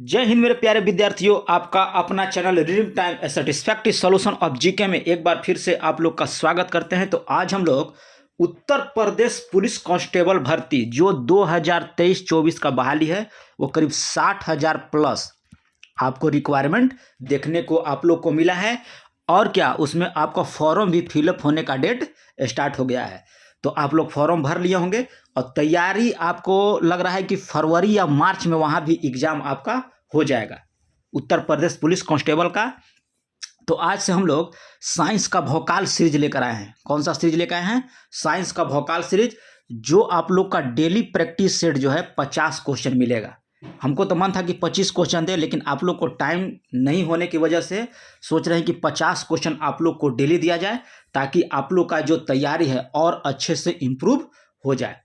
जय हिंद मेरे प्यारे विद्यार्थियों, आपका अपना channel reading time A satisfactory solution of GK में एक बार फिर से आप लोग का स्वागत करते हैं। तो आज हम लोग उत्तर प्रदेश पुलिस कांस्टेबल भर्ती जो 2023-24 का बहाली है वो करीब 60,000 प्लस आपको रिक्वायरमेंट देखने को आप लोग को मिला है। और क्या उसमें आपका फॉर्म भी फिलअप होने का डेट स्टार्ट हो गया है। तो आप लोग फॉर्म भर लिए होंगे और तैयारी आपको लग रहा है कि फरवरी या मार्च में वहाँ भी एग्ज़ाम आपका हो जाएगा उत्तर प्रदेश पुलिस कांस्टेबल का। तो आज से हम लोग साइंस का भौकाल सीरीज लेकर आए हैं। कौन सा सीरीज लेकर आए हैं? साइंस का भौकाल सीरीज, जो आप लोग का डेली प्रैक्टिस सेट जो है 50 क्वेश्चन मिलेगा। हमको तो मन था कि 25 क्वेश्चन दे, लेकिन आप लोग को टाइम नहीं होने की वजह से सोच रहे हैं कि 50 क्वेश्चन आप लोग को डेली दिया जाए, ताकि आप लोग का जो तैयारी है और अच्छे से इम्प्रूव हो जाए।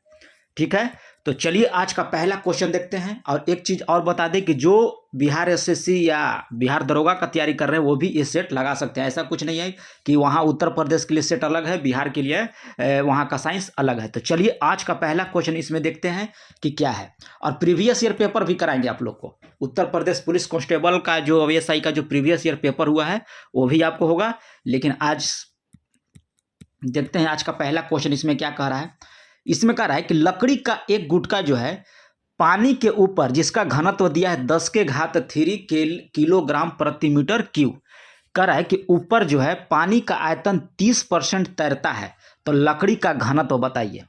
ठीक है, तो चलिए आज का पहला क्वेश्चन देखते हैं। और एक चीज़ और बता दें कि जो बिहार एसएससी या बिहार दरोगा का तैयारी कर रहे हैं वो भी ये सेट लगा सकते हैं। ऐसा कुछ नहीं है कि वहाँ उत्तर प्रदेश के लिए सेट अलग है, बिहार के लिए वहाँ का साइंस अलग है। तो चलिए आज का पहला क्वेश्चन इसमें देखते हैं कि क्या है। और प्रीवियस ईयर पेपर भी कराएंगे आप लोग को। उत्तर प्रदेश पुलिस कांस्टेबल का जो ASI का जो प्रीवियस ईयर पेपर हुआ है वो भी आपको होगा। लेकिन आज देखते हैं आज का पहला क्वेश्चन इसमें क्या कह रहा है। इसमें कह रहा है कि लकड़ी का एक गुटका जो है पानी के ऊपर, जिसका घनत्व दिया है 10⁻³ किलोग्राम प्रति मीटर क्यूब, कह रहा है कि ऊपर जो है पानी का आयतन 30% तैरता है, तो लकड़ी का घनत्व बताइए।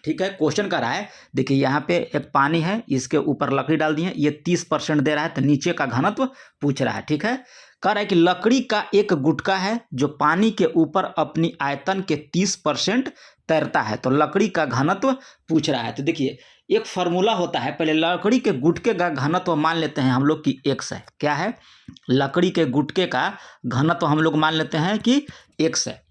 ठीक है, क्वेश्चन कर रहा है, देखिए यहाँ पे एक पानी है, इसके ऊपर लकड़ी डाल दी है, ये 30% दे रहा है, तो नीचे का घनत्व पूछ रहा है। ठीक है, कह रहा है कि लकड़ी का एक गुटका है जो पानी के ऊपर अपनी आयतन के 30% तैरता है, तो लकड़ी का घनत्व पूछ रहा है। तो देखिए एक फार्मूला होता है, पहले लकड़ी के गुटके का घनत्व मान लेते हैं हम लोग कि x है। क्या है? लकड़ी के गुटके का घनत्व हम लोग मान लेते हैं कि x है।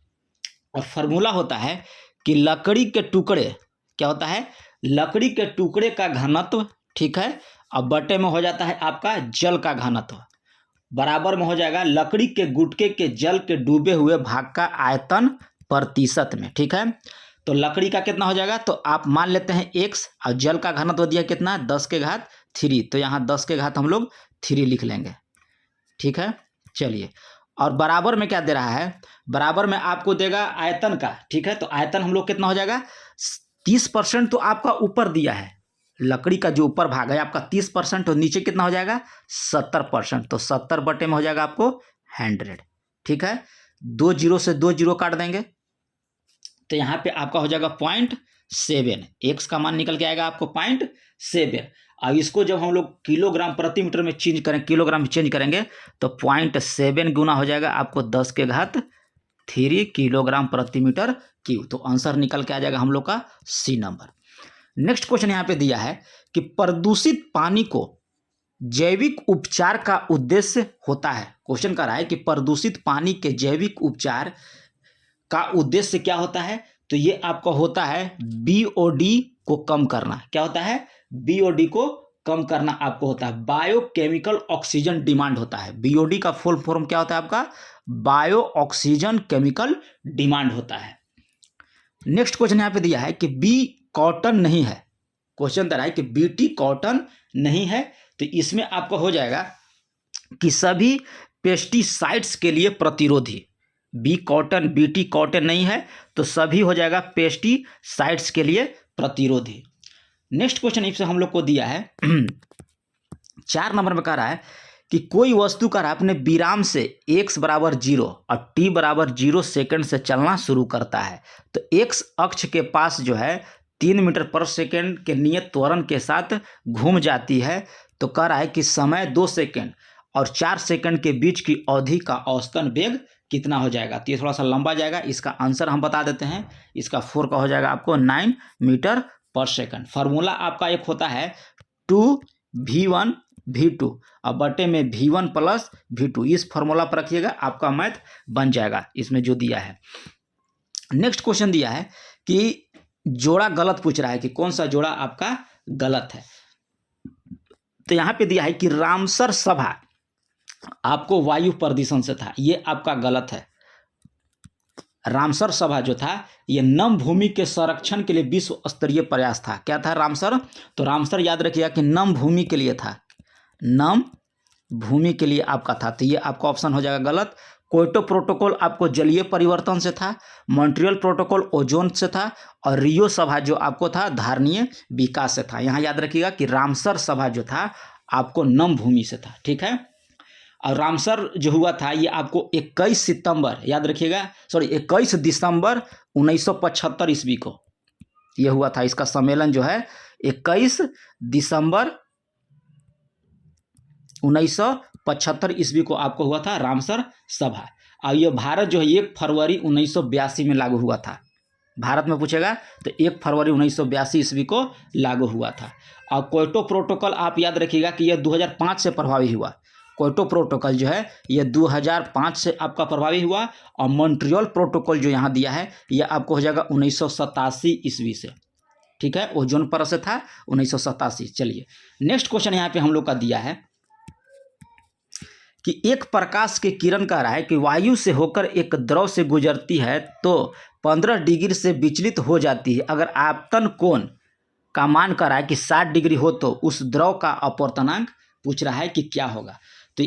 और फार्मूला होता है कि लकड़ी के टुकड़े, क्या होता है? लकड़ी के टुकड़े का घनत्व, ठीक है, अब बटे में हो जाता है आपका जल का घनत्व, बराबर में हो जाएगा लकड़ी के गुटके के जल के डूबे हुए भाग का आयतन प्रतिशत में। ठीक है, तो लकड़ी का कितना हो जाएगा, तो आप मान लेते हैं x, और जल का घनत्व दिया कितना, 10⁻3, तो यहाँ 10⁻³ हम लोग 3 लिख लेंगे। ठीक है, चलिए, और बराबर में क्या दे रहा है? बराबर में आपको देगा आयतन का। ठीक है, तो आयतन हम लोग कितना हो जाएगा, 30% तो आपका ऊपर दिया है, लकड़ी का जो ऊपर भाग है आपका 30%, और नीचे कितना हो जाएगा 70%, तो 70 बटे में हो जाएगा आपको 100। ठीक है, 2 0 से 2 0 काट देंगे, तो यहाँ पे आपका हो जाएगा 0.7, x का मान निकल के आएगा आपको 0.7। अब इसको जब हम लोग किलोग्राम प्रति मीटर में चेंज करें, किलोग्राम में चेंज करेंगे, तो 0.7 गुना हो जाएगा आपको 10⁻³ किलोग्राम प्रति मीटर क्यूब। तो आंसर निकल के आ जाएगा हम लोग का C नंबर। नेक्स्ट क्वेश्चन यहाँ पे दिया है कि प्रदूषित पानी को जैविक उपचार का उद्देश्य होता है। क्वेश्चन कर रहा है कि प्रदूषित पानी के जैविक उपचार का उद्देश्य क्या होता है, तो ये आपका होता है BOD को कम करना। क्या होता है? BOD को कम करना आपको होता है, बायोकेमिकल ऑक्सीजन डिमांड होता है। BOD का फुल फॉर्म क्या होता है आपका? बायो ऑक्सीजन केमिकल डिमांड होता है। नेक्स्ट क्वेश्चन यहाँ पे दिया है कि B कॉटन नहीं है। क्वेश्चन दे रहा है कि BT कॉटन नहीं है, तो इसमें आपका हो जाएगा कि सभी पेस्टिसाइड्स के लिए प्रतिरोधी। B कॉटन, BT कॉटन नहीं है, तो सभी हो जाएगा पेस्टिसाइड्स के लिए प्रतिरोधी। नेक्स्ट क्वेश्चन इससे हम लोग को दिया है 4 नंबर में कह रहा है कि कोई वस्तु का अपने विराम से x = 0 और t = 0 सेकंड से चलना शुरू करता है, तो x अक्ष के पास जो है 3 मीटर पर सेकंड के नियत त्वरण के साथ घूम जाती है, तो कह रहा है कि समय 2 सेकंड और 4 सेकंड के बीच की अवधि का औसतन वेग कितना हो जाएगा। तो ये थोड़ा सा लंबा जाएगा, इसका आंसर हम बता देते हैं। इसका 4 का हो जाएगा आपको 9 मीटर पर सेकंड। फार्मूला आपका एक होता है 2v1 v2 और बटे में v1 + v2। इस फार्मूला पर रखिएगा, आपका मैथ बन जाएगा इसमें जो दिया है। नेक्स्ट क्वेश्चन दिया है कि जोड़ा गलत पूछ रहा है कि कौन सा जोड़ा आपका गलत है। तो यहाँ पे दिया है कि रामसर सभा आपको वायु प्रदूषण से था, ये आपका गलत है। रामसर सभा जो था ये नम भूमि के संरक्षण के लिए विश्व स्तरीय प्रयास था। क्या था रामसर? तो रामसर याद रखिएगा कि नम भूमि के लिए था, नम भूमि के लिए आपका था, तो ये आपका ऑप्शन हो जाएगा गलत। क्योटो प्रोटोकॉल आपको जलीय परिवर्तन से था, मॉन्ट्रियल प्रोटोकॉल ओजोन से था, और रियो सभा जो आपको था धारणीय विकास से था। यहाँ याद रखिएगा कि रामसर सभा जो था आपको नम भूमि से था, ठीक है। और रामसर जो हुआ था ये आपको 21 सितंबर, याद रखिएगा, सॉरी 21 दिसंबर 1975 ईस्वी को ये हुआ था। इसका सम्मेलन जो है 21 दिसंबर 1975 ईस्वी को आपको हुआ था रामसर सभा। और ये भारत जो है 1 फरवरी 1982 में लागू हुआ था। भारत में पूछेगा तो 1 फरवरी 1982 ईस्वी को लागू हुआ था। और क्योटो प्रोटोकॉल आप याद रखिएगा कि यह 2005 से प्रभावी हुआ। क्योटो प्रोटोकॉल जो है ये 2005 से आपका प्रभावी हुआ। और मॉन्ट्रियल प्रोटोकॉल जो यहाँ दिया है ये आपको हो जाएगा 1987 ईस्वी से, ठीक है। ओजोन परत से था 1987। चलिए नेक्स्ट क्वेश्चन यहाँ पे हम लोग का दिया है कि एक प्रकाश की किरण कह रहा है कि वायु से होकर एक द्रव से गुजरती है तो 15 डिग्री से विचलित हो जाती है। अगर आपतन कोण का मान कर रहा है कि 60 डिग्री हो तो उस द्रव का अपवर्तनांक पूछ रहा है कि क्या होगा। तो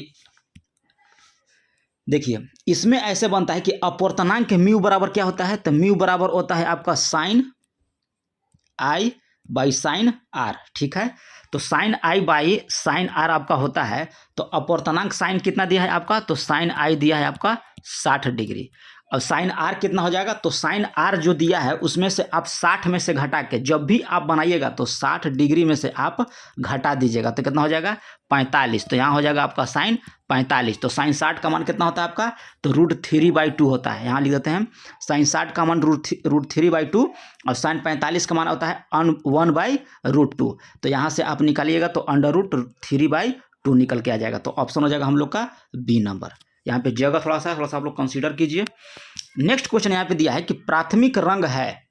देखिए इसमें ऐसे बनता है कि अपवर्तनांक म्यू बराबर क्या होता है, तो म्यू बराबर होता है आपका sine i by sine r, ठीक है। तो sine i by sine r आपका होता है। तो अपवर्तनांक साइन कितना दिया है आपका, तो साइन आई दिया है आपका 60 डिग्री। और साइन आर कितना हो जाएगा, तो साइन आर जो दिया है उसमें से आप 60 में से घटा के जब भी आप बनाइएगा तो 60 डिग्री में से आप घटा दीजिएगा तो कितना हो जाएगा 45। तो यहाँ हो जाएगा आपका साइन 45। तो साइन 60 का मान कितना होता है आपका, तो √3/2 होता है। यहाँ लिख देते हैं साइन 60 का मान √3/2 और साइन 45 का मान होता है 1/√2। तो यहाँ से आप निकालिएगा तो √3/2 निकल के आ जाएगा। तो ऑप्शन हो जाएगा हम लोग का बी नंबर। यहाँ पे जगह थोड़ा सा आप लोग कंसीडर कीजिए। नेक्स्ट क्वेश्चन यहाँ पे दिया है कि प्राथमिक रंग है,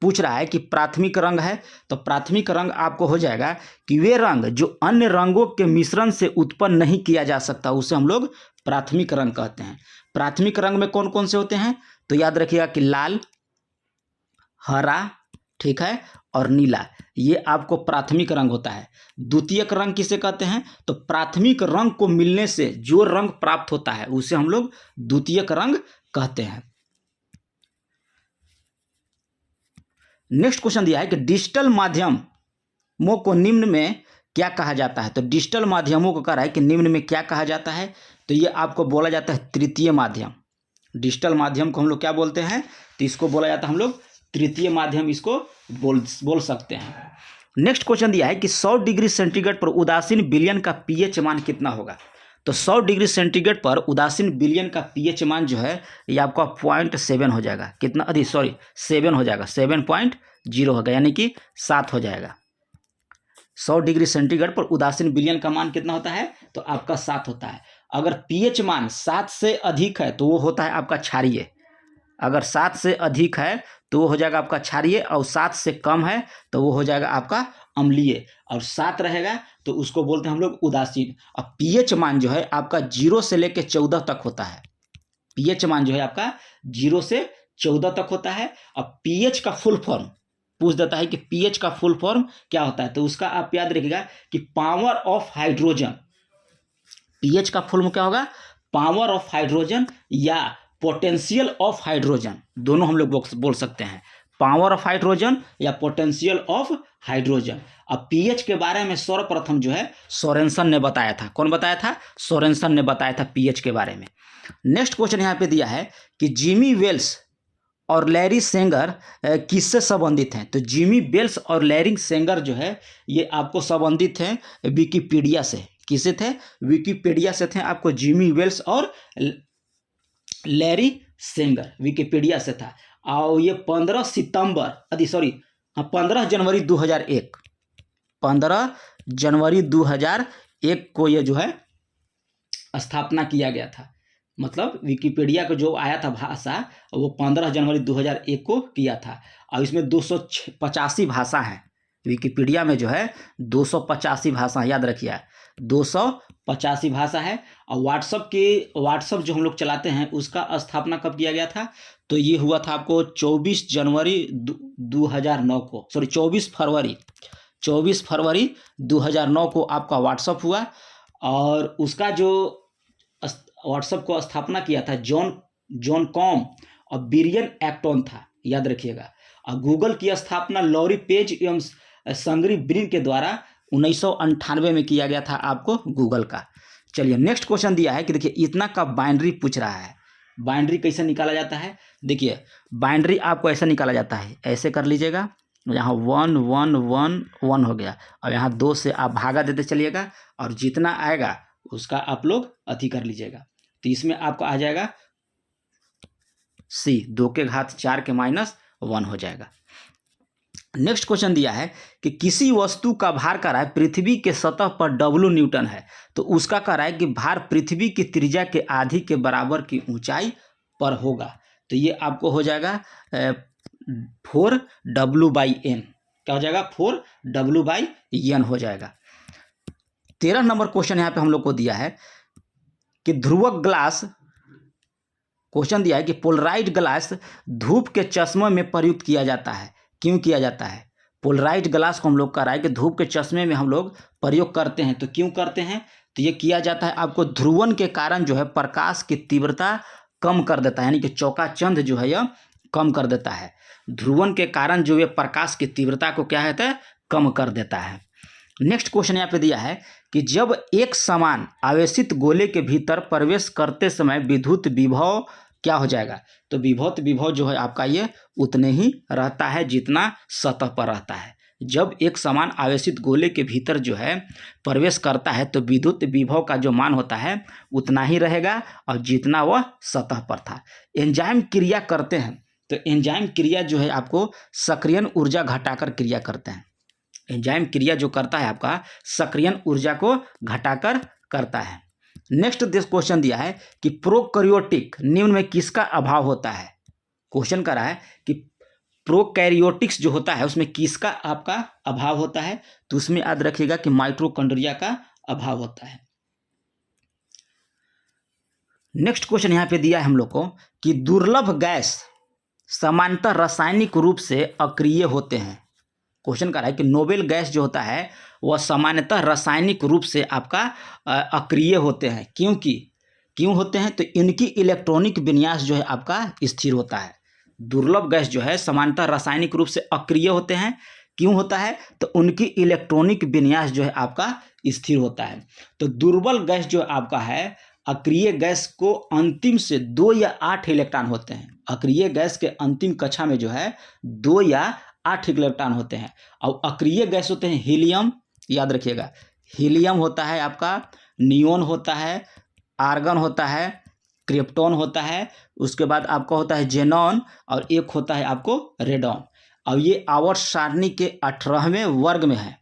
पूछ रहा है कि प्राथमिक रंग है। तो प्राथमिक रंग आपको हो जाएगा कि वे रंग जो अन्य रंगों के मिश्रण से उत्पन्न नहीं किया जा सकता उसे हम लोग प्राथमिक रंग कहते हैं। प्राथमिक रंग में कौन कौन से होते हैं, तो याद रखिएगा कि लाल, हरा, ठीक है, और नीला, ये आपको प्राथमिक रंग होता है। द्वितीयक रंग किसे कहते हैं, तो प्राथमिक रंग को मिलने से जो रंग प्राप्त होता है उसे हम लोग द्वितीयक रंग कहते हैं। नेक्स्ट क्वेश्चन दिया है कि डिजिटल माध्यमों को निम्न में क्या कहा जाता है। तो डिजिटल माध्यमों को कह रहा है कि निम्न में क्या कहा जाता है, तो ये आपको बोला जाता है तृतीय माध्यम। डिजिटल माध्यम को हम लोग क्या बोलते हैं, तो इसको बोला जाता है हम लोग तृतीय माध्यम, इसको बोल सकते हैं। नेक्स्ट क्वेश्चन दिया है कि 100 डिग्री सेंटीग्रेड पर उदासीन विलयन का पीएच मान कितना होगा। तो 100 डिग्री सेंटीग्रेड पर उदासीन विलयन का पीएच मान जो है ये आपका 0.7 हो जाएगा। कितना, 7 हो जाएगा, 7.0 होगा, यानी कि 7 हो जाएगा। 100 डिग्री सेंटीग्रेड पर उदासीन विलयन का मान कितना होता है, तो आपका 7 होता है। अगर पीएच मान 7 से अधिक है तो वो होता है आपका क्षारीय। अगर 7 से अधिक है तो वो हो जाएगा आपका क्षारीय, और 7 से कम है तो वो हो जाएगा आपका अम्लीय, और 7 रहेगा तो उसको बोलते हैं हम लोग उदासीन। और पीएच मान जो है आपका 0 से लेकर 14 तक होता है। पीएच मान जो है आपका 0 से 14 तक होता है। और पीएच का फुल फॉर्म पूछ देता है कि पीएच का फुल फॉर्म क्या होता है, तो उसका आप याद रखिएगा कि पावर ऑफ हाइड्रोजन। पीएच का फुल फॉर्म क्या होगा, पावर ऑफ हाइड्रोजन या पोटेंशियल ऑफ हाइड्रोजन, दोनों हम लोग बोल सकते हैं, पावर ऑफ हाइड्रोजन या पोटेंशियल ऑफ हाइड्रोजन। अब पीएच के बारे में सर्वप्रथम जो है सोरेनसन ने बताया था। कौन बताया था, सोरेनसन ने बताया था पीएच के बारे में। नेक्स्ट क्वेश्चन यहाँ पे दिया है कि जिमी वेल्स और लैरी सेंगर किससे संबंधित हैं। तो जिमी वेल्स और लैरी सेंगर जो है ये आपको संबंधित हैं विकिपीडिया से। किससे थे, विकिपीडिया से थे आपको जिमी वेल्स और लैरी सेंगर, विकिपीडिया से था। और ये 15 जनवरी 2001, 15 जनवरी 2001 को ये जो है स्थापना किया गया था। मतलब विकिपीडिया को जो आया था भाषा वो 15 जनवरी 2001 को किया था। और इसमें 285 भाषा हैं। विकिपीडिया में जो है 285 भाषा, याद रखिए 285 भाषा है। और व्हाट्सअप जो हम लोग चलाते हैं उसका स्थापना कब किया गया था, तो ये हुआ था आपको 24 जनवरी 2009 को, 24 फरवरी 2009 को आपका व्हाट्सअप हुआ। और उसका जो व्हाट्सएप को स्थापना किया था जॉन कॉम और बिरियन एक्टन था, याद रखिएगा। और गूगल की स्थापना लॉरी पेज एवं संगरी ब्रिन के द्वारा 1998 में किया गया था आपको गूगल का। चलिए नेक्स्ट क्वेश्चन दिया है कि देखिए इतना का बाइनरी पूछ रहा है। बाइनरी कैसे निकाला जाता है? देखिए बाइनरी आपको ऐसा निकाला जाता है, ऐसे कर लीजिएगा, यहाँ 1 1 1 1 हो गया और यहाँ 2 से आप भागा देते चलिएगा और जितना आएगा उसका आप लोग अति कर लीजिएगा। तो इसमें आपको आ जाएगा C 2 के घात 4 के -1 हो जाएगा। नेक्स्ट क्वेश्चन दिया है कि किसी वस्तु का भार कह रहा है पृथ्वी के सतह पर W न्यूटन है, तो उसका कह रहा है कि भार पृथ्वी की त्रिज्या के आधी के बराबर की ऊंचाई पर होगा। तो ये आपको हो जाएगा 4W/n। क्या हो जाएगा? 4W/n हो जाएगा। 13 नंबर क्वेश्चन यहाँ पे हम लोग को दिया है कि ध्रुवक ग्लास, क्वेश्चन दिया है कि पोलराइज्ड ग्लास धूप के चश्मे में प्रयुक्त किया जाता है। क्यों किया जाता है? पोलराइज्ड ग्लास को हम लोग कह रहा है कि धूप के चश्मे में हम लोग प्रयोग करते हैं। तो क्यों करते हैं? तो ये किया जाता है आपको ध्रुवन के कारण जो है प्रकाश की तीव्रता कम कर देता है, यानी कि चौकाचंद जो है यह कम कर देता है। ध्रुवन के कारण जो ये प्रकाश की तीव्रता को क्या कहता है? कम कर देता है। नेक्स्ट क्वेश्चन यहाँ पे दिया है कि जब एक समान आवेशित गोले के भीतर प्रवेश करते समय विद्युत विभव क्या हो जाएगा? तो विभव जो है आपका ये उतने ही रहता है जितना सतह पर रहता है। जब एक समान आवेशित गोले के भीतर जो है प्रवेश करता है तो विद्युत विभव का जो मान होता है उतना ही रहेगा और जितना वह सतह पर था। एंजाइम क्रिया करते हैं, तो एंजाइम क्रिया जो है आपको सक्रियण ऊर्जा घटाकर क्रिया करते हैं। एंजाइम क्रिया जो करता है आपका सक्रियण ऊर्जा को घटाकर करता है। नेक्स्ट क्वेश्चन दिया है कि प्रोकैरियोटिक निम्न में किसका अभाव होता है? क्वेश्चन कर रहा है कि प्रोकैरियोटिक्स जो होता है उसमें किसका आपका अभाव होता है? तो उसमें याद रखिएगा कि माइटोकॉन्ड्रिया का अभाव होता है। नेक्स्ट क्वेश्चन यहाँ पे दिया है हम लोग को कि दुर्लभ गैस सामान्यतः रासायनिक रूप से अक्रिय होते हैं। क्वेश्चन कर रहा है कि नोबेल गैस जो होता है वह सामान्यतः रासायनिक रूप से आपका अक्रिय होते हैं। क्यों होते हैं? तो इनकी इलेक्ट्रॉनिक विन्यास जो है आपका स्थिर होता है। दुर्लभ गैस जो है सामान्यतः रासायनिक रूप से अक्रिय होते हैं। क्यों होता है? तो उनकी इलेक्ट्रॉनिक विन्यास जो है आपका स्थिर होता है। तो दुर्बल गैस जो आपका है, अक्रिय गैस को अंतिम से 2 या 8 इलेक्ट्रॉन होते हैं। अक्रिय गैस के अंतिम कक्षा में जो है 2 या 8 इलेक्ट्रॉन होते हैं। और अक्रिय गैस होते हैं हीलियम, याद रखिएगा, हीलियम होता है आपका, नियोन होता है, आर्गन होता है, क्रिप्टॉन होता है, उसके बाद आपका होता है जेनॉन और एक होता है आपको रेडॉन। अब ये आवर्त सारणी के 18वें वर्ग में है।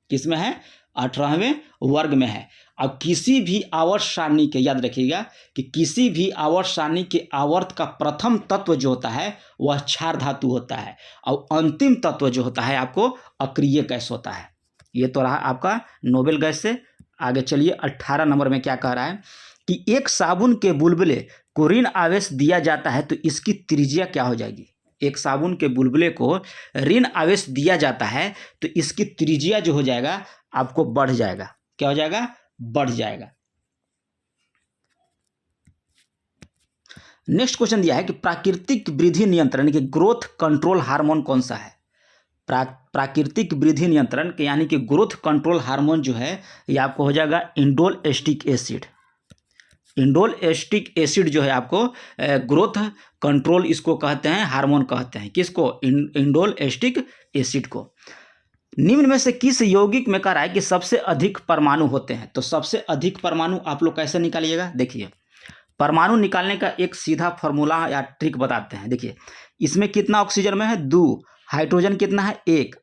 किस में है? 18वें वर्ग में है। अब किसी भी आवर्त सारणी के, याद रखिएगा कि किसी भी आवर्त सारणी के आवर्त का प्रथम तत्व जो होता है वह क्षार धातु होता है और अंतिम तत्व जो होता है आपको अक्रिय गैस होता है। ये तो रहा आपका नोबेल गैस से। आगे चलिए 18 नंबर में क्या कह रहा है कि एक साबुन के बुलबुले को ऋण आवेश दिया जाता है तो इसकी त्रिज्या क्या हो जाएगी? एक साबुन के बुलबुले को ऋण आवेश दिया जाता है तो इसकी त्रिज्या जो हो जाएगा आपको बढ़ जाएगा। क्या हो जाएगा? बढ़ जाएगा। नेक्स्ट क्वेश्चन दिया है कि प्राकृतिक वृद्धि नियंत्रण के ग्रोथ कंट्रोल हार्मोन कौन सा है? प्राकृतिक वृद्धि नियंत्रण के यानी कि ग्रोथ कंट्रोल हार्मोन जो है ये आपको हो जाएगा indole acetic acid. Indole acetic acid जो है आपको ग्रोथ कंट्रोल इसको कहते हैं, हार्मोन कहते हैं। किसको? इंडोल एस्टिक एसिड को। निम्न में से किस यौगिक में कह रहा है कि सबसे अधिक परमाणु होते हैं? तो सबसे अधिक परमाणु आप लोग कैसे निकालिएगा? देखिए परमाणु निकालने का एक सीधा फॉर्मूला या ट्रिक बताते हैं। देखिए इसमें कितना ऑक्सीजन में है? 2। हाइड्रोजन कितना है? 1।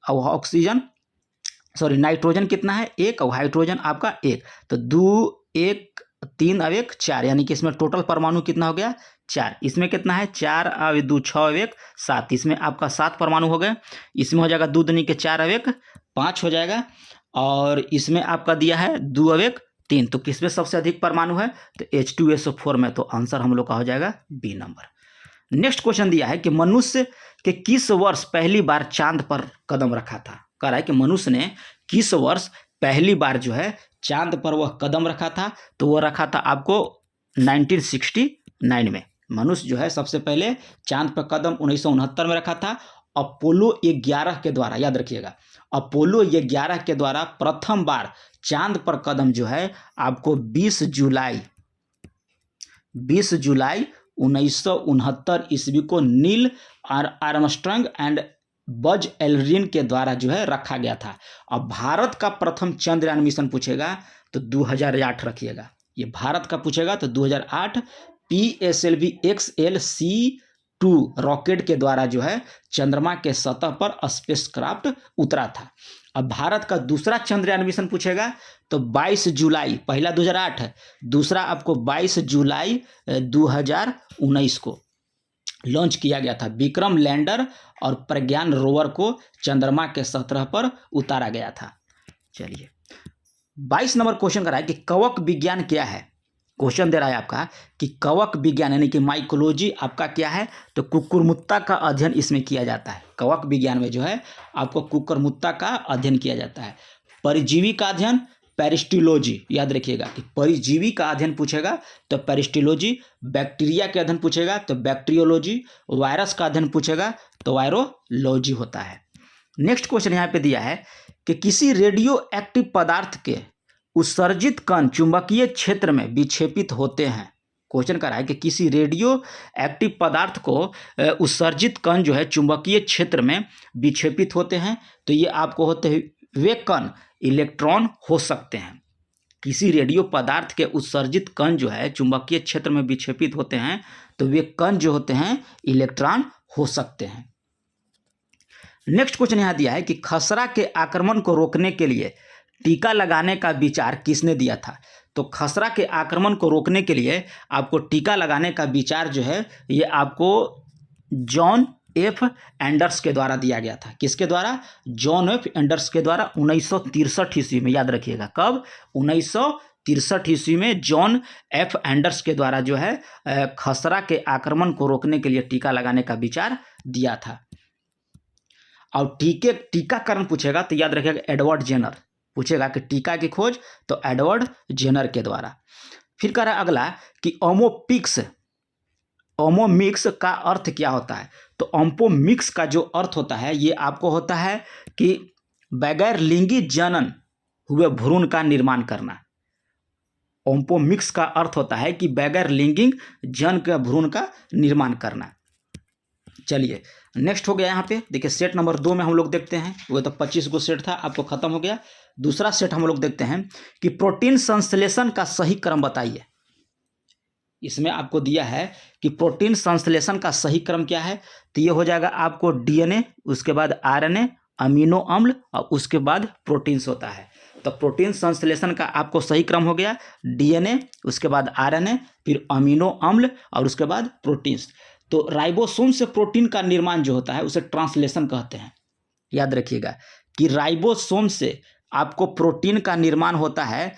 और नाइट्रोजन कितना है? 1 और हाइड्रोजन आपका 1। तो 2 1 3 और 1 4, यानी कि इसमें टोटल परमाणु कितना हो गया? 4। इसमें कितना है? 4 और 2 6 और 1 7। इसमें आपका 7 परमाणु हो गए। इसमें हो जाएगा 2 दूनी के 4 और 1 5 हो जाएगा। और इसमें आपका दिया है 2 और 1 3। तो किसमें सबसे अधिक परमाणु है? तो H2SO4 में। तो आंसर हम लोग का हो जाएगा बी नंबर। नेक्स्ट क्वेश्चन दिया है कि मनुष्य के किस वर्ष पहली बार चांद पर कदम रखा था? कह रहा है कि मनुष्य ने किस वर्ष पहली बार जो है चांद पर वह कदम रखा था, तो वह रखा था आपको 1969 में। मनुष्य जो है सबसे पहले चांद पर कदम 1969 में रखा था। अपोलो 11 के द्वारा, याद रखिएगा, अपोलो 11 के द्वारा प्रथम बार चांद पर कदम जो है आपको 20 जुलाई 1969 ईस्वी को Neil Armstrong and Buzz Aldrin के द्वारा जो है रखा गया था। अब भारत का प्रथम चंद्रयान मिशन पूछेगा तो 2008 रखिएगा। ये भारत का पूछेगा तो 2008 PSLV XLC-2 रॉकेट के द्वारा जो है चंद्रमा के सतह पर स्पेसक्राफ्ट उतरा था। अब भारत का दूसरा चंद्रयान मिशन पूछेगा तो 22 जुलाई, पहला 2008 है, दूसरा आपको 22 जुलाई 2019 को लॉन्च किया गया था। विक्रम लैंडर और प्रज्ञान रोवर को चंद्रमा के सतह पर उतारा गया था। चलिए 22 नंबर क्वेश्चन कर रहा है कि कवक विज्ञान क्या है। क्वेश्चन दे रहा है आपका कि कवक विज्ञान यानी कि माइकोलॉजी आपका क्या है, तो कुकुरमुत्ता का अध्ययन इसमें किया जाता है। कवक विज्ञान में जो है आपको कुकुरमुत्ता का अध्ययन किया जाता है। परिजीवी का अध्ययन पेरिस्टिलोजी, याद रखिएगा कि परिजीवी का अध्ययन पूछेगा तो पेरिस्टिलोजी, बैक्टीरिया के अध्ययन पूछेगा तो बैक्टीरियोलॉजी, वायरस का अध्ययन पूछेगा तो वायरोलॉजी होता है। नेक्स्ट क्वेश्चन यहाँ पे दिया है कि किसी रेडियो एक्टिव पदार्थ के उत्सर्जित कण चुंबकीय क्षेत्र में विक्षेपित होते हैं। क्वेश्चन कर रहा है कि किसी रेडियो एक्टिव पदार्थ को उत्सर्जित कण जो है चुंबकीय क्षेत्र में विक्षेपित होते हैं, तो ये आपको होते हैं वे कण इलेक्ट्रॉन हो सकते हैं। किसी रेडियो पदार्थ के उत्सर्जित कण जो है चुंबकीय क्षेत्र में विक्षेपित होते हैं, तो वे कण जो होते हैं इलेक्ट्रॉन हो सकते हैं। नेक्स्ट क्वेश्चन यहाँ दिया है कि खसरा के आक्रमण को रोकने के लिए टीका लगाने का विचार किसने दिया था। तो खसरा के आक्रमण को रोकने के लिए आपको टीका लगाने का विचार जो है ये आपको जॉन एफ एंडर्स के द्वारा दिया गया था। किसके द्वारा? जॉन एफ एंडर्स के द्वारा 1963 ईस्वी में, याद रखिएगा कब? 1963 ईस्वी में जॉन एफ एंडर्स के द्वारा जो है खसरा के आक्रमण को रोकने के लिए टीका लगाने का विचार दिया था। और टीकाकरण पूछेगा तो याद रखिएगा एडवर्ड जेनर पूछेगा कि टीका की खोज, तो एडवर्ड जेनर के द्वारा। फिर कह रहा है अगला कि ओमोमिक्स का अर्थ क्या होता है। तो ओमोमिक्स का जो अर्थ होता है ये आपको होता है कि बगैर लिंगी जनन हुए भ्रूण का निर्माण करना। ओमोमिक्स का अर्थ होता है कि बगैर लिंगी जन के भ्रूण का निर्माण करना। चलिए नेक्स्ट हो गया यहाँ पे देखिए सेट नंबर 2 में हम लोग देखते हैं, वो तो 25 गो सेट था आपको खत्म हो गया। दूसरा सेट हम लोग देखते हैं कि प्रोटीन संश्लेषण का सही क्रम बताइए। इसमें आपको दिया है कि प्रोटीन संश्लेषण का सही क्रम क्या है, तो ये हो जाएगा आपको डीएनए, उसके बाद आरएनए, अमीनो अम्ल और उसके बाद प्रोटीन्स होता है। तो प्रोटीन संश्लेषण का आपको सही क्रम हो गया डीएनए, उसके बाद आरएनए, फिर अमीनो अम्ल और उसके बाद प्रोटीन्स। तो राइबोसोम से प्रोटीन का निर्माण जो होता है उसे ट्रांसलेशन कहते हैं। याद रखिएगा कि राइबोसोम से आपको प्रोटीन का निर्माण होता है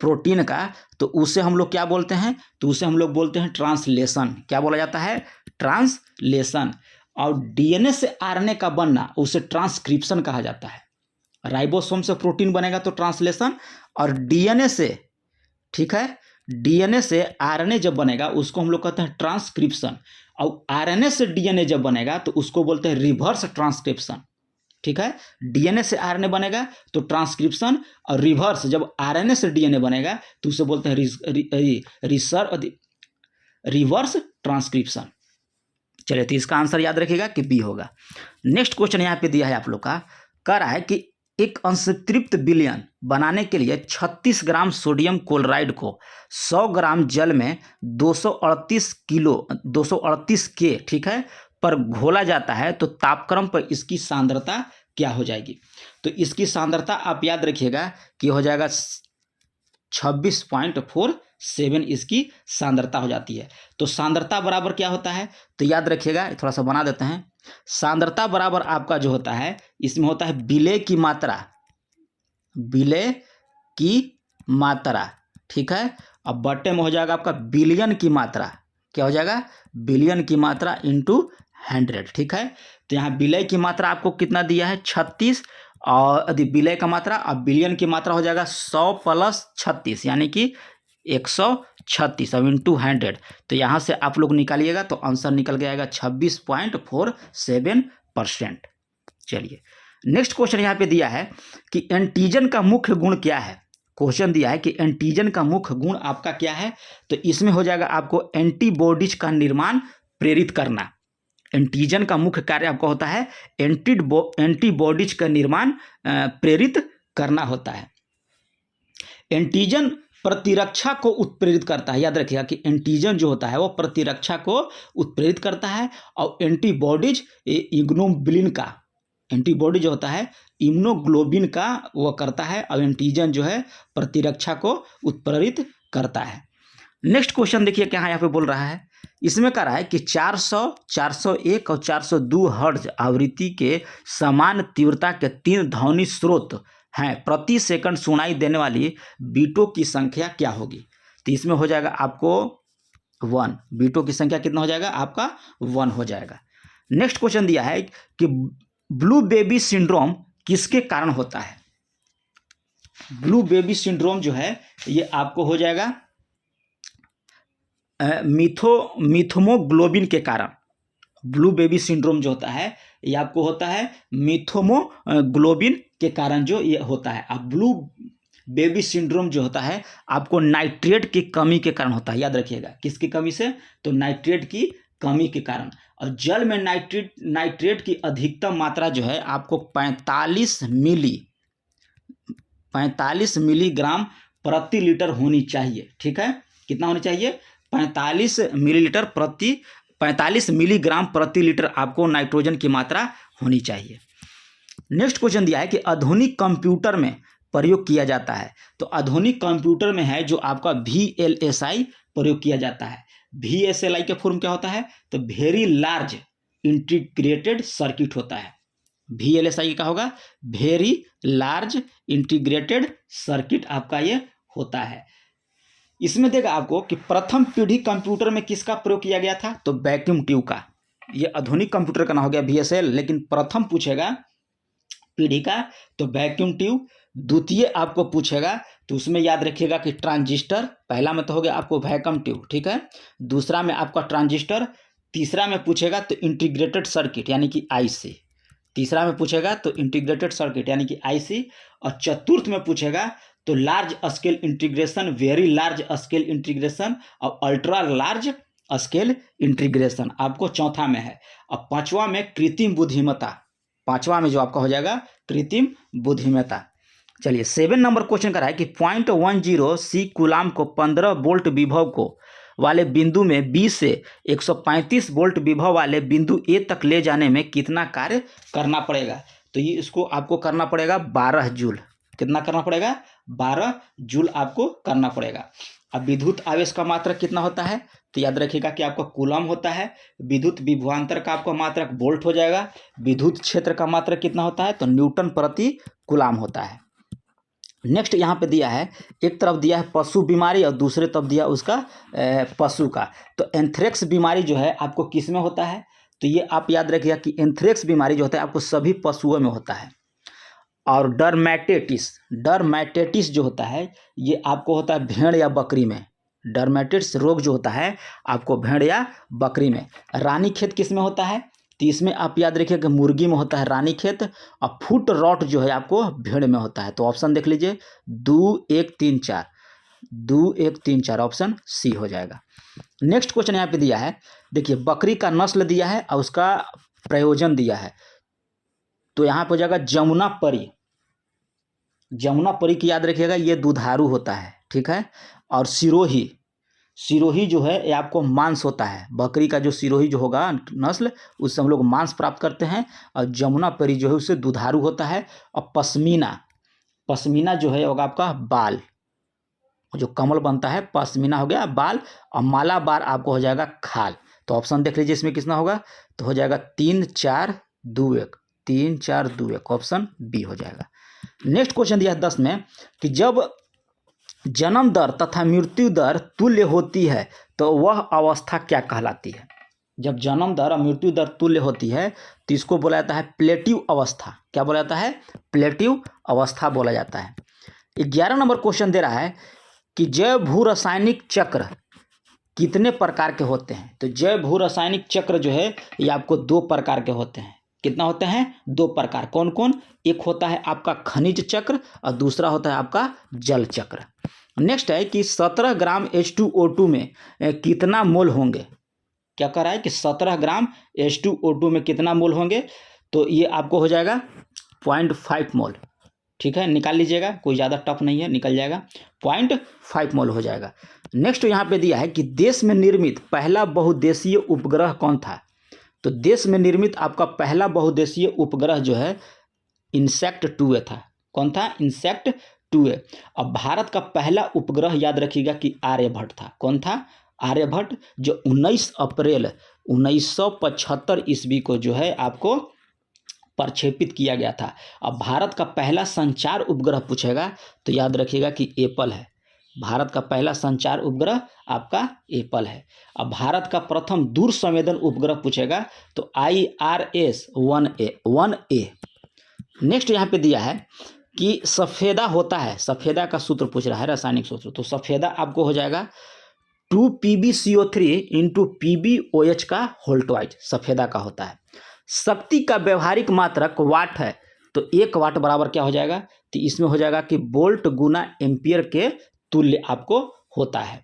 प्रोटीन का, तो उसे हम लोग क्या बोलते हैं, तो उसे हम लोग बोलते हैं ट्रांसलेशन। क्या बोला जाता है? ट्रांसलेशन। और डीएनए से आरएनए का बनना उसे ट्रांसक्रिप्शन कहा जाता है। राइबोसोम से प्रोटीन बनेगा तो ट्रांसलेशन, और डीएनए से, ठीक है, डीएनए से आरएनए जब बनेगा उसको हम लोग कहते हैं ट्रांसक्रिप्शन, और आरएनए से डीएनए जब बनेगा तो उसको बोलते हैं रिवर्स ट्रांसक्रिप्शन। ठीक है, डीएनए से आरएनए बनेगा तो ट्रांसक्रिप्शन, और रिवर्स जब आरएनए से डीएनए बनेगा तो उसे बोलते हैं रिवर्स ट्रांसक्रिप्शन। चलिए तो इसका आंसर याद रखिएगा कि बी होगा। नेक्स्ट क्वेश्चन यहाँ पे दिया है आप लोग का, कह रहा है कि एक अंशतृप्त विलयन बनाने के लिए 36 ग्राम सोडियम क्लोराइड को 100 ग्राम जल में 238 के, ठीक है, पर घोला जाता है, तो तापक्रम पर इसकी सांद्रता क्या हो जाएगी। तो इसकी सांद्रता आप याद रखिएगा कि हो जाएगा 26.47 इसकी सांद्रता हो जाती है। तो सांद्रता बराबर क्या होता है, तो याद रखिएगा, थोड़ा सा बना देते हैं। सांद्रता बराबर आपका जो होता है इसमें होता है विलय की मात्रा, ठीक है, अब बट्टे में हो जाएगा आपका बिलियन की मात्रा। क्या हो जाएगा? बिलियन की मात्रा इंटू 100, ठीक है। तो यहाँ विलय की मात्रा आपको कितना दिया है 36, और यदि विलय का मात्रा, अब बिलियन की मात्रा हो जाएगा 100 प्लस 36 यानी कि 136 अब इंटू 100। तो यहाँ से आप लोग निकालिएगा तो आंसर निकल के आएगा 26.47%। चलिए नेक्स्ट क्वेश्चन यहाँ पे दिया है कि एंटीजन का मुख्य गुण क्या है। क्वेश्चन दिया है कि एंटीजन का मुख्य गुण आपका क्या है, तो इसमें हो जाएगा आपको एंटीबॉडीज का निर्माण प्रेरित करना। एंटीजन का मुख्य कार्य आपका होता है एंटीबॉडीज का निर्माण प्रेरित करना होता है। एंटीजन प्रतिरक्षा को उत्प्रेरित करता है। याद रखिएगा कि एंटीजन जो होता है वो प्रतिरक्षा को उत्प्रेरित करता है और एंटीबॉडीज इम्यूनोग्लोबिन का, एंटीबॉडी जो होता है इम्यूनोग्लोबिन का वो करता है और एंटीजन जो है प्रतिरक्षा को उत्प्रेरित करता है। नेक्स्ट क्वेश्चन देखिए क्या यहाँ पे बोल रहा है, इसमें कह रहा है कि 400, 401 और 402 हर्ट्ज आवृत्ति के समान तीव्रता के 3 ध्वनि स्रोत हैं, प्रति सेकंड सुनाई देने वाली बीटों की संख्या क्या होगी। तो इसमें हो जाएगा आपको 1, बीटों की संख्या कितना हो जाएगा आपका 1 हो जाएगा। नेक्स्ट क्वेश्चन दिया है कि ब्लू बेबी सिंड्रोम किसके कारण होता है। ब्लू बेबी सिंड्रोम जो है ये आपको हो जाएगा मिथोमोग्लोबिन के कारण। ब्लू बेबी सिंड्रोम जो होता है ये आपको होता है मिथोमोग्लोबिन के कारण जो ये होता है। अब ब्लू बेबी सिंड्रोम जो होता है आपको नाइट्रेट की कमी के कारण होता है। याद रखिएगा किसकी कमी से, तो नाइट्रेट की कमी के कारण। और जल में नाइट्रेट की अधिकतम मात्रा जो है आपको 45 मिलीग्राम प्रति लीटर होनी चाहिए। ठीक है, कितना होनी चाहिए, 45 मिलीग्राम प्रति लीटर आपको नाइट्रोजन की मात्रा होनी चाहिए। नेक्स्ट क्वेश्चन दिया है कि आधुनिक कंप्यूटर में प्रयोग किया जाता है। तो आधुनिक कंप्यूटर में है जो आपका VLSI प्रयोग किया जाता है। VLSI के फॉर्म क्या होता है, तो वेरी लार्ज इंटीग्रेटेड सर्किट होता है। VLSI का होगा वेरी लार्ज इंटीग्रेटेड सर्किट आपका ये होता है। इसमें देगा आपको कि प्रथम पीढ़ी कंप्यूटर में किसका प्रयोग किया गया था, तो वैक्यूम ट्यूब का। ये आधुनिक कंप्यूटर का ना हो गया VSL, लेकिन प्रथम पूछेगा पीढ़ी का तो वैक्यूम ट्यूब। द्वितीय आपको पूछेगा तो उसमें याद रखिएगा कि ट्रांजिस्टर, पहला में तो हो गया आपको वैक्यूम ट्यूब, ठीक है, दूसरा में आपका ट्रांजिस्टर, तीसरा में पूछेगा तो इंटीग्रेटेड सर्किट यानी कि IC, तीसरा में पूछेगा तो इंटीग्रेटेड सर्किट यानी कि IC, और चतुर्थ में पूछेगा तो large scale integration, very large scale integration और अल्ट्रा लार्ज स्केल इंटीग्रेशन आपको चौथा में है। और पांचवा में कृत्रिम बुद्धिमत्ता, पांचवा में जो आपका हो जाएगा कृत्रिम बुद्धिमत्ता। चलिए 7 नंबर क्वेश्चन का है कि 0.10 C कूलाम को 15 वोल्ट विभव को वाले बिंदु में B से 135 वोल्ट विभव वाले बिंदु A तक ले जाने में कितना कार्य करना पड़ेगा। तो ये इसको आपको करना पड़ेगा 12 जूल। कितना करना पड़ेगा, 12 जूल आपको करना पड़ेगा। अब विद्युत आवेश का मात्रक कितना होता है, तो याद रखिएगा कि आपका कूलम होता है। विद्युत विभवांतर का आपका मात्रक वोल्ट हो जाएगा। विद्युत क्षेत्र का मात्रक कितना होता है, तो न्यूटन प्रति कूलम होता है। नेक्स्ट यहाँ पे दिया है, एक तरफ दिया है पशु बीमारी और दूसरे तरफ दिया उसका पशु का। तो एंथ्रेक्स बीमारी जो है आपको किस में होता है, तो ये आप याद रखिएगा कि एंथ्रेक्स बीमारी जो होता है आपको सभी पशुओं में होता है। और डरमेटाइटिस जो होता है ये आपको होता है भेड़ या बकरी में। डरमेटाइटिस रोग जो होता है आपको भेड़ या बकरी में। रानीखेत किस में होता है, तो इसमें आप याद रखिए कि मुर्गी में होता है रानीखेत, और फुट रॉट जो है आपको भेड़ में होता है। तो ऑप्शन देख लीजिए 2, 1, 3, 4, 2, 1, 3, 4 ऑप्शन सी हो जाएगा। नेक्स्ट क्वेश्चन यहाँ पे दिया है, देखिए बकरी का नस्ल दिया है और उसका प्रयोजन दिया है। तो यहाँ पे हो जाएगा जमुनापरी। जमुनापरी की याद रखिएगा ये दुधारू होता है, ठीक है। और सिरोही जो है ये आपको मांस होता है। बकरी का जो सिरोही जो होगा नस्ल उससे हम लोग मांस प्राप्त करते हैं। और जमुनापरी जो है उससे दुधारू होता है। और पश्मीना जो है होगा आपका बाल, जो कमल बनता है पश्मीना हो गया बाल। और मालाबार आपको हो जाएगा खाल। तो ऑप्शन देख लीजिए इसमें कितना होगा, तो हो जाएगा 3, 4, 2, 1, 3, 4, 2, 1 ऑप्शन बी हो जाएगा। नेक्स्ट क्वेश्चन दिया है 10 में कि जब जन्म दर तथा मृत्यु दर तुल्य होती है तो वह अवस्था क्या कहलाती है। जब जन्म दर और मृत्यु दर तुल्य होती है तो इसको बोला जाता है प्लेटिव अवस्था। क्या बोला जाता है? प्लेटिव अवस्था बोला जाता है। 11 नंबर क्वेश्चन दे रहा है कि जैव भू रासायनिक चक्र कितने प्रकार के होते हैं? तो जैव भू रासायनिक चक्र जो है ये आपको 2 प्रकार के होते हैं। कितना होते हैं? 2 प्रकार। कौन कौन? एक होता है आपका खनिज चक्र और दूसरा होता है आपका जल चक्र। नेक्स्ट है कि 17 ग्राम H2O2 में कितना मोल होंगे? क्या कह रहा है कि 17 ग्राम H2O2 में कितना मोल होंगे? तो ये आपको हो जाएगा 0.5 मोल। ठीक है, निकाल लीजिएगा, कोई ज़्यादा टफ नहीं है, निकल जाएगा, 0.5 मोल हो जाएगा। नेक्स्ट यहाँ पे दिया है कि देश में निर्मित पहला बहुउद्देशीय उपग्रह कौन था? तो देश में निर्मित आपका पहला बहुउद्देशीय उपग्रह जो है इनसेक्ट 2A था। कौन था? Insect 2A। अब भारत का पहला उपग्रह याद रखिएगा कि आर्यभट्ट था। कौन था? आर्यभट्ट, जो 19 अप्रैल 1975 ईस्वी को जो है आपको प्रक्षेपित किया गया था। अब भारत का पहला संचार उपग्रह पूछेगा तो याद रखिएगा कि एप्पल है। भारत का पहला संचार उपग्रह आपका एप्पल है। अब भारत का प्रथम दूर संवेदन उपग्रह पूछेगा तो IRS-1A। नेक्स्ट यहाँ पे दिया है कि सफेदा होता है, सफेदा का सूत्र पूछ रहा है, रासायनिक सूत्र। तो सफेदा आपको हो जाएगा 2PbCO3 × PbOH का होल ट्वाइस, सफेदा का होता है। शक्ति का व्यवहारिक मात्रक वाट है, तो 1 वाट बराबर क्या हो जाएगा? तो इसमें हो जाएगा कि वोल्ट गुना एम्पियर के तुल्य आपको होता है।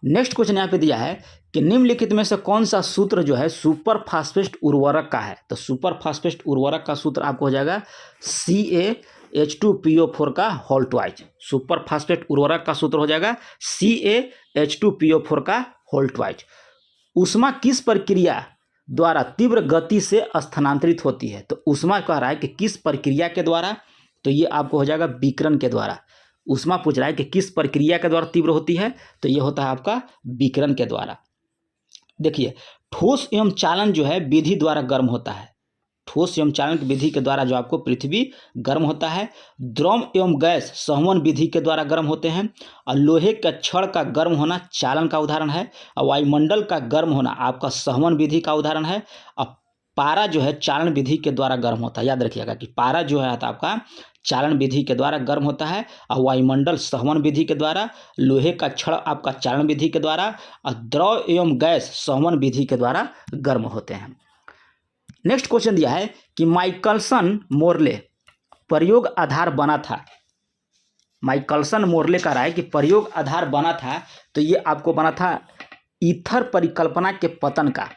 नेक्स्ट क्वेश्चन यहाँ पे दिया है कि निम्नलिखित में से कौन सा सूत्र जो है सुपर फास्फेट उर्वरक का है? तो सुपर फास्फेट उर्वरक का सूत्र आपको हो जाएगा CaH2PO4 का होल ट्वाइस। सुपर फास्फेट उर्वरक का सूत्र हो जाएगा CaH2PO4 का होल ट्वाइस। ऊष्मा किस प्रक्रिया द्वारा तीव्र गति से स्थानांतरित होती है? तो ऊष्मा कह रहा है कि किस प्रक्रिया के द्वारा, तो ये आपको हो जाएगा विकिरण के द्वारा। ऊष्मा पूछ रहा है कि किस प्रक्रिया के द्वारा तीव्र होती है, तो ये होता है आपका विकिरण के द्वारा। देखिए, ठोस एवं चालन जो है विधि द्वारा गर्म होता है। ठोस एवं चालन की विधि के द्वारा जो आपको पृथ्वी गर्म होता है। द्रव एवं गैस संवहन विधि के द्वारा गर्म होते हैं। और लोहे का छड़ का गर्म होना चालन का उदाहरण है। और वायुमंडल का गर्म होना आपका संवहन विधि का उदाहरण है। और पारा जो है चालन विधि के द्वारा गर्म होता है। याद रखिएगा कि पारा जो है आपका चालन विधि के द्वारा गर्म होता है। और वायुमंडल संवहन विधि के द्वारा, लोहे का छड़ आपका चालन विधि के द्वारा, और द्रव एवं गैस संवहन विधि के द्वारा गर्म होते हैं। नेक्स्ट क्वेश्चन दिया है कि माइकलसन मोर्ले प्रयोग आधार बना था। माइकलसन मोर्ले कह रहा है कि प्रयोग आधार बना था, तो ये आपको बना था ईथर परिकल्पना के पतन का।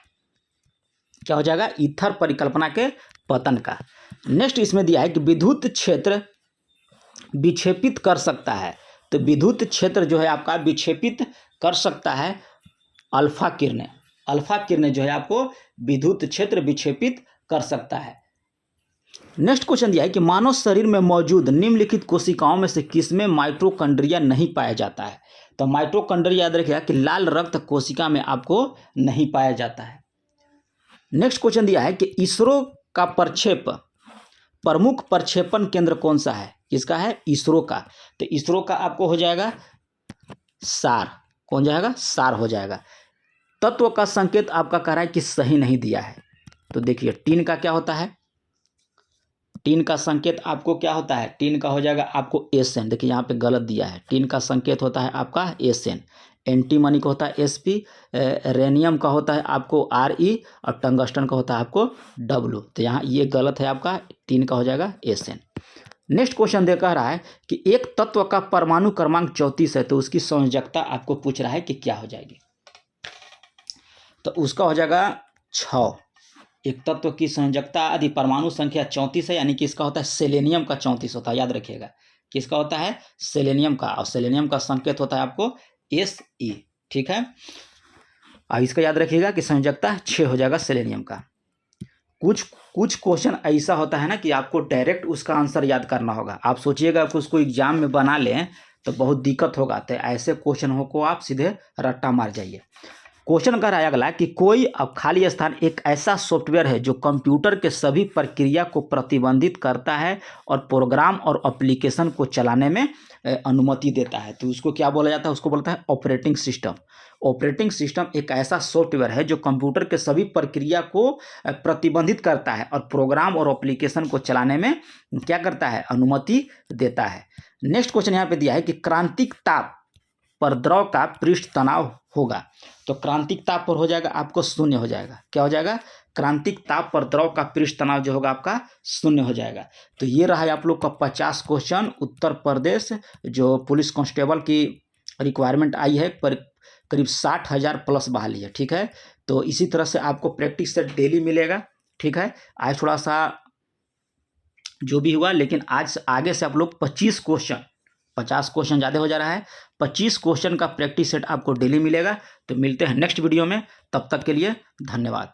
क्या हो जाएगा? ईथर परिकल्पना के पतन का। नेक्स्ट इसमें दिया है कि विद्युत क्षेत्र विक्षेपित कर सकता है। तो विद्युत क्षेत्र जो है आपका विक्षेपित कर सकता है अल्फा किरणें। अल्फा किरणें जो है आपको विद्युत क्षेत्र विक्षेपित कर सकता है। नेक्स्ट क्वेश्चन दिया है कि मानव शरीर में मौजूद निम्नलिखित कोशिकाओं में से किसमें माइटोकॉन्ड्रिया नहीं पाया जाता है? तो माइटोकॉन्ड्रिया याद रखिएगा कि लाल रक्त कोशिका में आपको नहीं पाया जाता है। नेक्स्ट क्वेश्चन दिया है कि इसरो का प्रमुख प्रक्षेपण केंद्र कौन सा है? किसका है? इसरो का। तो इसरो का आपको हो जाएगा सार। कौन जाएगा? सार हो जाएगा। तत्व का संकेत आपका कह रहा है कि सही नहीं दिया है। तो देखिए, टीन का क्या होता है? टीन का संकेत आपको क्या होता है? टीन का हो जाएगा आपको एसएन। देखिए यहाँ पे गलत दिया है। टीन का संकेत होता है आपका एसएन। एंटीमनी का होता है एसपी। रेनियम का होता है आपको आरई। और टंगस्टन का होता है आपको डब्ल्यू। तो यहाँ ये गलत है आपका। टीन का हो जाएगा एसएन। नेक्स्ट क्वेश्चन दे कह रहा है कि एक तत्व का परमाणु क्रमांक 34 है, तो उसकी संयोजकता आपको पूछ रहा है कि क्या हो जाएगी? तो उसका हो जाएगा 6। एक तत्व की संयोजकता यदि परमाणु संख्या 34 है, यानी कि इसका होता है सेलेनियम का 34 होता है। याद रखिएगा किसका होता है? सेलेनियम का। और सेलेनियम का संकेत होता है आपको Se। ठीक है, अब इसका याद रखिएगा कि संयोजकता 6 हो जाएगा सेलेनियम का। कुछ क्वेश्चन ऐसा होता है ना कि आपको डायरेक्ट उसका आंसर याद करना होगा। आप सोचिएगा कि उसको एग्जाम में बना लें तो बहुत दिक्कत होगा। तो ऐसे क्वेश्चन को आप सीधे रट्टा मार जाइए। क्वेश्चन कह रहा है अगला कि कोई अब खाली स्थान एक ऐसा सॉफ्टवेयर है जो कंप्यूटर के सभी प्रक्रिया को प्रतिबंधित करता है और प्रोग्राम और एप्लीकेशन को चलाने में अनुमति देता है। तो उसको क्या बोला जाता है? उसको बोलता है ऑपरेटिंग सिस्टम। ऑपरेटिंग सिस्टम एक ऐसा सॉफ्टवेयर है जो कंप्यूटर के सभी प्रक्रिया को प्रतिबंधित करता है और प्रोग्राम और एप्लीकेशन को चलाने में क्या करता है, अनुमति देता है। नेक्स्ट क्वेश्चन यहाँ पे दिया है कि क्रांतिक ताप पर द्रव का पृष्ठ तनाव होगा। तो क्रांतिक ताप पर हो जाएगा आपको 0 हो जाएगा। क्या हो जाएगा, क्रांतिक ताप पर द्रव का पृष्ठ तनाव जो होगा आपका 0 हो जाएगा। तो ये रहा आप लोग का 50 क्वेश्चन उत्तर प्रदेश जो पुलिस कांस्टेबल की रिक्वायरमेंट आई है, पर करीब 60,000 प्लस बहाली है। ठीक है, तो इसी तरह से आपको प्रैक्टिस सेट डेली मिलेगा। ठीक है, आज थोड़ा सा जो भी हुआ, लेकिन आज आगे से आप लोग 25 क्वेश्चन, 50 क्वेश्चन ज़्यादा हो जा रहा है, 25 क्वेश्चन का प्रैक्टिस सेट आपको डेली मिलेगा। तो मिलते हैं नेक्स्ट वीडियो में, तब तक के लिए धन्यवाद।